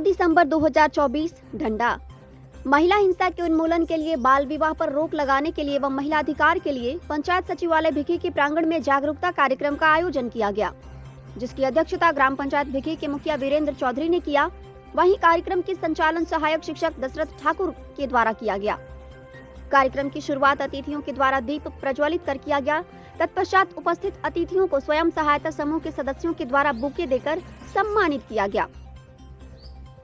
दिसंबर 2024 ढंडा। महिला हिंसा के उन्मूलन के लिए, बाल विवाह पर रोक लगाने के लिए एवं महिला अधिकार के लिए पंचायत सचिवालय भिखी के प्रांगण में जागरूकता कार्यक्रम का आयोजन किया गया, जिसकी अध्यक्षता ग्राम पंचायत भिखी के मुखिया वीरेंद्र चौधरी ने किया। वहीं कार्यक्रम की संचालन सहायक शिक्षक दशरथ ठाकुर के द्वारा किया गया। कार्यक्रम की शुरुआत अतिथियों के द्वारा दीप प्रज्वलित कर किया गया। तत्पश्चात उपस्थित अतिथियों को स्वयं सहायता समूह के सदस्यों के द्वारा बुके देकर सम्मानित किया गया।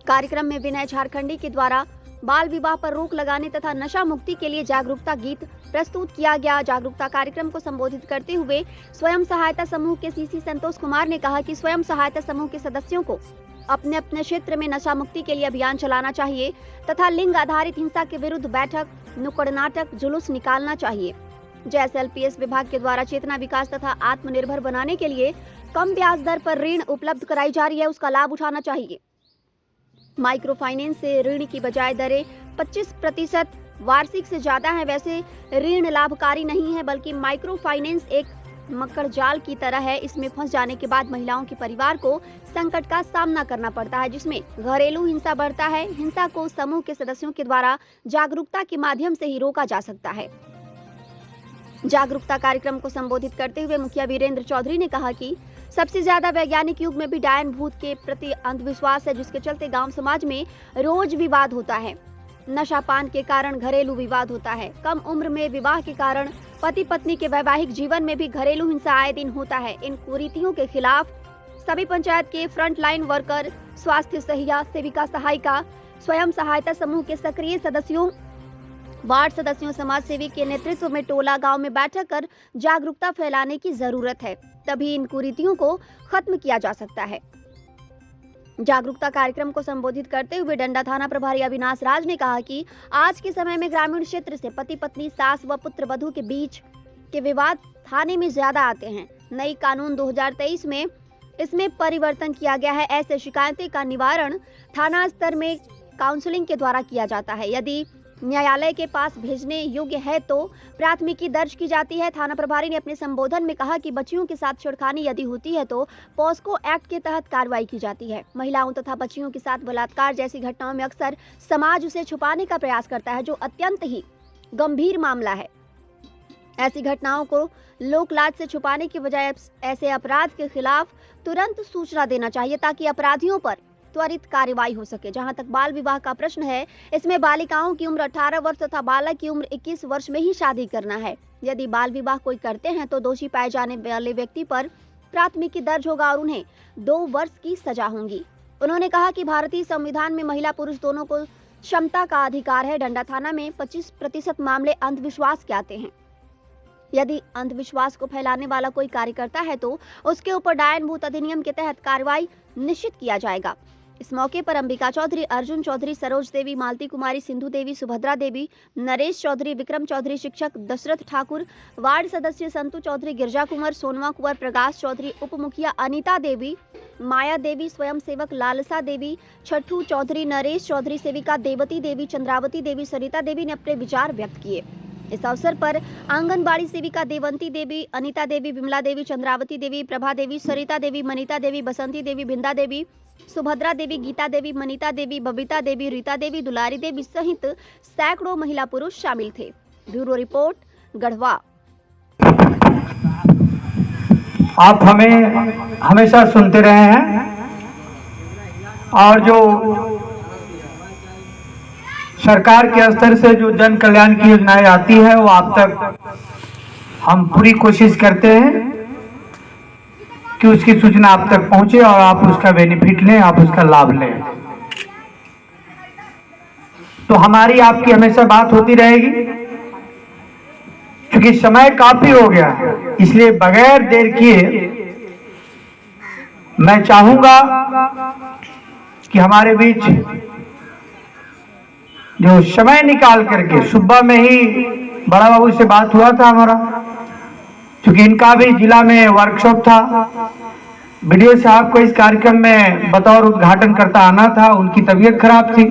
कार्यक्रम में विनय झारखंडी के द्वारा बाल विवाह पर रोक लगाने तथा नशा मुक्ति के लिए जागरूकता गीत प्रस्तुत किया गया। जागरूकता कार्यक्रम को संबोधित करते हुए स्वयं सहायता समूह के सीसी संतोष कुमार ने कहा कि स्वयं सहायता समूह के सदस्यों को अपने अपने क्षेत्र में नशा मुक्ति के लिए अभियान चलाना चाहिए तथा लिंग आधारित हिंसा के विरुद्ध बैठक, नुक्कड़ नाटक, जुलूस निकालना चाहिए। जैसे एलपीएस विभाग के द्वारा चेतना विकास तथा आत्मनिर्भर बनाने के लिए कम ब्याज दर पर ऋण उपलब्ध कराई जा रही है, उसका लाभ उठाना चाहिए। माइक्रो फाइनेंस से ऋण की बजाय दरें 25% वार्षिक से ज्यादा है। वैसे ऋण लाभकारी नहीं है, बल्कि माइक्रो फाइनेंस एक मकर जाल की तरह है। इसमें फंस जाने के बाद महिलाओं के परिवार को संकट का सामना करना पड़ता है, जिसमें घरेलू हिंसा बढ़ता है। हिंसा को समूह के सदस्यों के द्वारा जागरूकता के माध्यम से ही रोका जा सकता है। जागरूकता कार्यक्रम को संबोधित करते हुए मुखिया वीरेंद्र चौधरी ने कहा कि सबसे ज्यादा वैज्ञानिक युग में भी डायन भूत के प्रति अंधविश्वास है, जिसके चलते गांव समाज में रोज विवाद होता है। नशापान के कारण घरेलू विवाद होता है। कम उम्र में विवाह के कारण पति पत्नी के वैवाहिक जीवन में भी घरेलू हिंसा आए दिन होता है। इन कुरीतियों के खिलाफ सभी पंचायत के फ्रंट लाइन वर्कर, स्वास्थ्य सहिया, सेविका सहायिका, स्वयं सहायता समूह के सक्रिय सदस्यों, वार्ड सदस्यों, समाज सेवी के नेतृत्व में टोला गांव में बैठक कर जागरूकता फैलाने की जरूरत है, तभी इन कुरीतियों को खत्म किया जा सकता है। जागरूकता कार्यक्रम को संबोधित करते हुए डंडा थाना प्रभारी अविनाश राज ने कहा कि आज के समय में ग्रामीण क्षेत्र से पति पत्नी, सास व पुत्र वधू के बीच के विवाद थाने में ज्यादा आते हैं। नई कानून 2023 में इसमें परिवर्तन किया गया है। ऐसे शिकायतें का निवारण थाना स्तर में काउंसलिंग के द्वारा किया जाता है। यदि न्यायालय के पास भेजने योग्य है तो प्राथमिकी दर्ज की जाती है। थाना प्रभारी ने अपने संबोधन में कहा कि बच्चियों के साथ छेड़खानी यदि होती है तो पॉस्को एक्ट के तहत कार्रवाई की जाती है। महिलाओं तथा बच्चियों के साथ बलात्कार जैसी घटनाओं में अक्सर समाज उसे छुपाने का प्रयास करता है, जो अत्यंत ही गंभीर मामला है। ऐसी घटनाओं को लोक लाज से छुपाने की बजाय ऐसे अपराध के खिलाफ तुरंत सूचना देना चाहिए, ताकि अपराधियों पर त्वरित कार्रवाई हो सके। जहां तक बाल विवाह का प्रश्न है, इसमें बालिकाओं की उम्र 18 वर्ष तथा बालक की उम्र 21 वर्ष में ही शादी करना है। यदि बाल विवाह कोई करते हैं तो दोषी पाए जाने वाले व्यक्ति पर प्राथमिकी दर्ज होगा और उन्हें 2 वर्ष की सजा होगी। उन्होंने कहा कि भारतीय संविधान में महिला पुरुष दोनों को क्षमता का अधिकार है। डंडा थाना में 25% मामले अंधविश्वास के आते हैं। यदि अंधविश्वास को फैलाने वाला कोई कार्य करता है तो उसके ऊपर डायन भूत अधिनियम के तहत कार्रवाई निश्चित किया जाएगा। इस मौके पर अंबिका चौधरी, अर्जुन चौधरी, सरोज देवी, मालती कुमारी, सिंधु देवी, सुभद्रा देवी, नरेश चौधरी, विक्रम चौधरी, शिक्षक दशरथ ठाकुर, वार्ड सदस्य संतु चौधरी, गिरजा कुंवर, सोनवा कुंवर, प्रकाश चौधरी, उप मुखिया अनीता देवी, माया देवी, स्वयं सेवक लालसा देवी, छठू चौधरी, नरेश चौधरी, सेविका देवती देवी, चंद्रावती देवी, सरिता देवी ने अपने विचार व्यक्त किए। इस अवसर पर आंगनबाड़ी सेविका देवंती देवी, अनीता देवी, विमला देवी, चंद्रावती देवी, प्रभा देवी, सरिता देवी, मनीता देवी, बसंती देवी, बिंदा देवी, सुभद्रा देवी, गीता देवी, मनीता देवी, बबीता देवी, रीता देवी, दुलारी देवी सहित सैकड़ों महिला पुरुष शामिल थे। Bureau report, Garhwa. आप हमें हमेशा सुनते रहे हैं और जो सरकार के स्तर से जो जन कल्याण की योजनाएं आती है वो आप तक हम पूरी कोशिश करते हैं कि उसकी सूचना आप तक पहुंचे और आप उसका बेनिफिट लें, आप उसका लाभ लें। तो हमारी आपकी हमेशा बात होती रहेगी। क्योंकि समय काफी हो गया है, इसलिए बगैर देर किए मैं चाहूंगा कि हमारे बीच जो समय निकाल करके, सुबह में ही बड़ा बाबू से बात हुआ था हमारा, क्योंकि इनका भी जिला में वर्कशॉप था। बीडीओ साहब को इस कार्यक्रम में बतौर उद्घाटनकर्ता आना था, उनकी तबीयत खराब थी,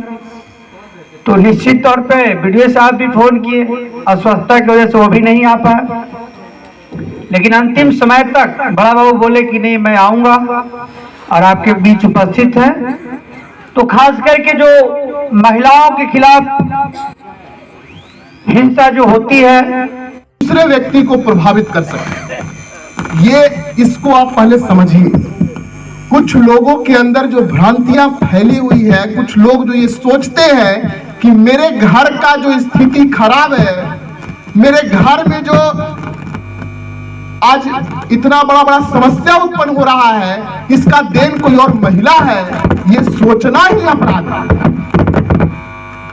तो निश्चित तौर पे बीडीओ साहब भी फोन किए, अस्वस्थता की वजह से वो भी नहीं आ पाए। लेकिन अंतिम समय तक बड़ा बाबू बोले कि नहीं मैं आऊंगा और आपके बीच उपस्थित है। तो खास करके जो महिलाओं के खिलाफ हिंसा जो होती है दूसरे व्यक्ति को प्रभावित कर सकते हैं। ये इसको आप पहले समझिए। कुछ लोगों के अंदर जो भ्रांतियां फैली हुई है, कुछ लोग जो ये सोचते हैं कि मेरे घर का जो स्थिति खराब है, मेरे घर में जो आज इतना बड़ा समस्या उत्पन्न हो रहा है, इसका देन कोई और महिला है, ये सोचना ही अपराध है।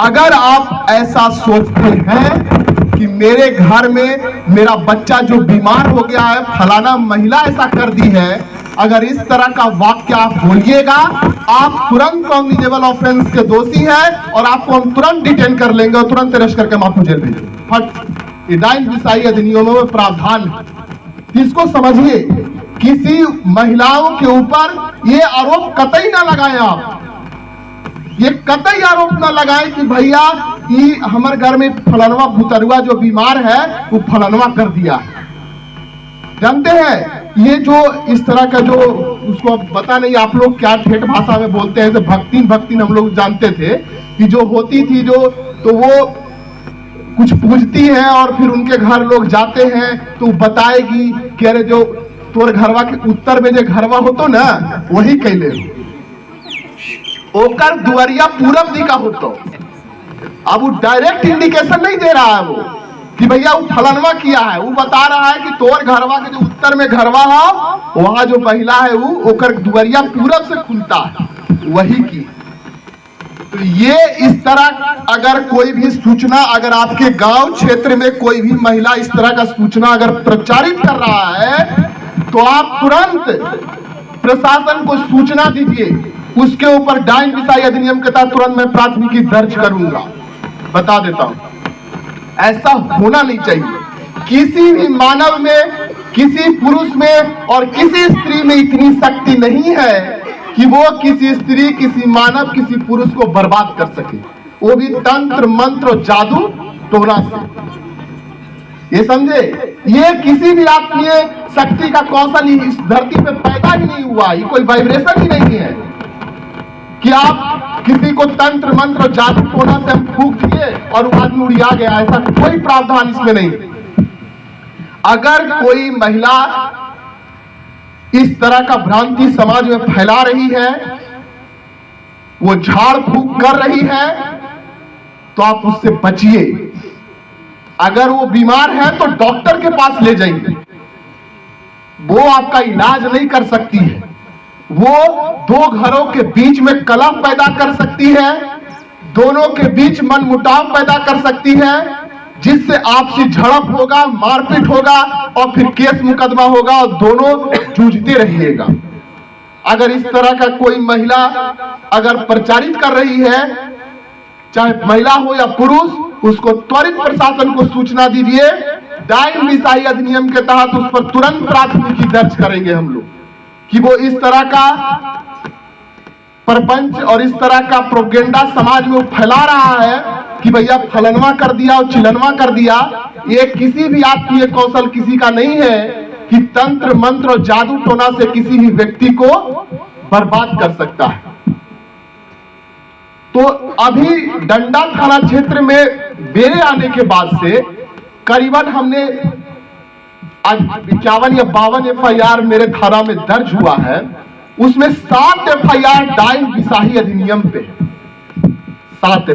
अगर आप ऐसा सोचते हैं कि मेरे घर में मेरा बच्चा जो बीमार हो गया है, फलाना महिला ऐसा कर दी है, अगर इस तरह का वाक्य आप बोलिएगा, आप तुरंत कॉग्निजेबल ऑफेंस के दोषी हैं और आपको हम तुरंत डिटेन कर लेंगे और तुरंत अरेस्ट करके हम आपको जेल भेजेंगे। फट। ये डाइन विषाही अधिनियमों में प्रावधान है, इसको समझिए। किसी महिलाओं के ऊपर ये आरोप कतई ना लगाएं आप, ये कतई आरोप ना लगाएं कि भैया ये हमारे घर में फलानवा भूतरुआ जो बीमार है वो फलानवा कर दिया। जानते हैं ये जो इस तरह का जो उसको पता नहीं आप लोग क्या ठेठ भाषा में बोलते हैं, भक्तिन हम लोग जानते थे कि जो होती थी जो, तो वो कुछ पूजती है और फिर उनके घर लोग जाते हैं तो बताएगी कि अरे जो तोर घरवा के उत्तर में जो घरवा होतो ना वही कैले ओकर दुआरिया पूरब दी का होतो। अब वो डायरेक्ट इंडिकेशन नहीं दे रहा है वो कि भैया वो फलनवा किया है, वो बता रहा है कि तोर घरवा के जो उत्तर में घरवा है वहां जो महिला है वो ओकर दुआरिया पूरब से खुलता है, वही की। तो ये इस तरह अगर कोई भी सूचना, अगर आपके गांव क्षेत्र में कोई भी महिला इस तरह का सूचना अगर प्रचारित कर रहा है तो आप तुरंत प्रशासन को सूचना दीजिए। उसके ऊपर डाइन विषाही अधिनियम के तहत तुरंत मैं प्राथमिकी दर्ज करूंगा। बता देता हूं, ऐसा होना नहीं चाहिए। किसी भी मानव में, किसी पुरुष में और किसी स्त्री में इतनी शक्ति नहीं है कि वो किसी स्त्री, किसी मानव, किसी पुरुष को बर्बाद कर सके, वो भी तंत्र मंत्र और जादू टोना से। ये समझे, ये किसी भी आत्मीय शक्ति का कौशल इस धरती पे पैदा ही नहीं हुआ, ये कोई वाइब्रेशन ही नहीं है कि आप किसी को तंत्र मंत्र और जादू टोना से हम फूंक दिए और वो आदमी उड़िया गया। ऐसा कोई प्रावधान इसमें नहीं। अगर कोई महिला इस तरह का भ्रांति समाज में फैला रही है, वो झाड़ फूंक कर रही है, तो आप उससे बचिए। अगर वो बीमार है तो डॉक्टर के पास ले जाइए, वो आपका इलाज नहीं कर सकती है। वो दो घरों के बीच में कलह पैदा कर सकती है, दोनों के बीच मनमुटाव पैदा कर सकती है, जिससे आपसी झड़प होगा, मारपीट होगा और फिर केस मुकदमा होगा और दोनों जूझते रहिएगा। अगर इस तरह का कोई महिला अगर प्रचारित कर रही है, चाहे महिला हो या पुरुष, उसको त्वरित प्रशासन को सूचना दीजिए। डाइन विषाही अधिनियम के तहत उस पर तुरंत प्राथमिकी दर्ज करेंगे हम लोग कि वो इस तरह का प्रपंच और इस तरह का प्रोपेगेंडा समाज में फैला रहा है कि भैया फलनवा कर दिया और चिलनवा कर दिया। ये किसी भी आत्मीय कौशल किसी का नहीं है कि तंत्र मंत्र और जादू टोना से किसी भी व्यक्ति को बर्बाद कर सकता है। तो अभी डंडा थाना क्षेत्र में मेरे आने के बाद से करीबन हमने आज 51 या 52 एफआईआर मेरे थाना में दर्ज हुआ है, उसमें 7 एफआईआर डाइन विषाही अधिनियम पे 7